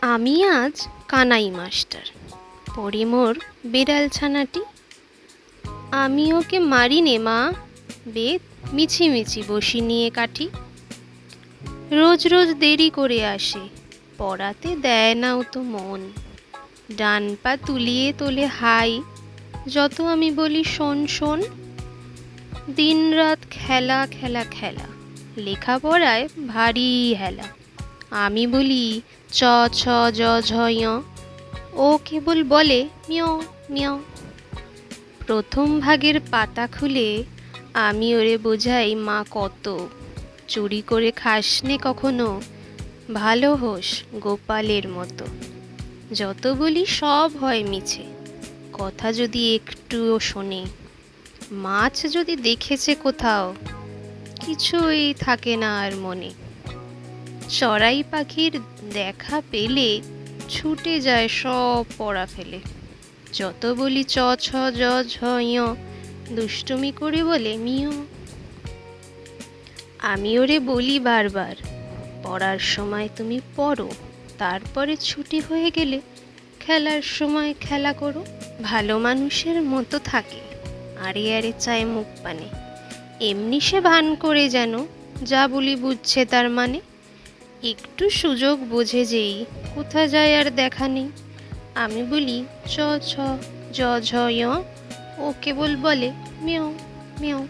আমি আজ কানাই মাস্টার, পড়ে মোর বেড়াল ছানাটি। আমি ওকে মারি নে মা, বেত মিছিমিছি বসি নিয়ে কাঠি। রোজ রোজ দেরি করে আসে, পড়াতে দেয় নাও তো মন। ডান পা তুলিয়ে তোলে হাই, যত আমি বলি শোন শোন। দিন রাত খেলা খেলা খেলা, লেখাপড়ায় ভারী হেলা। আমি বলি চ ছ জ ঝ ঞ, ও কেবল বলে মিয়াও মিয়াও। প্রথম ভাগের পাতা খুলে আমি ওরে বোঝাই মা কত, চুরি করে খাসনে কখনো, ভালো হোস গোপালের মতো। যত বলি সব হয় মিছে, কথা যদি একটুও শোনে। মাছ যদি দেখেছে কোথাও, কিছুই থাকে না আর মনে। চড়াই পাখির দেখা পেলে ছুটে যায় সব পড়া ফেলে। যত বলি চ ছ জ ঝ ঞ, দুষ্টুমি করে বলে মিও। আমি ওরে বলি বারবার, পড়ার সময় তুমি পড়ো, তারপরে ছুটি হয়ে গেলে খেলার সময় খেলা করো। ভালো মানুষের মতো থাকে, আরে আরে চায় মুখ পানে। এমনি সে ভান করে যেন যা বলি বুঝছে তার মানে। একটু সুযোগ বোঝে যেই, কোথা যায় আর দেখা নেই। আমি বলি চ ছ জ ঝ ঞ, ও কেবল বলে মিয়াও মিয়াও।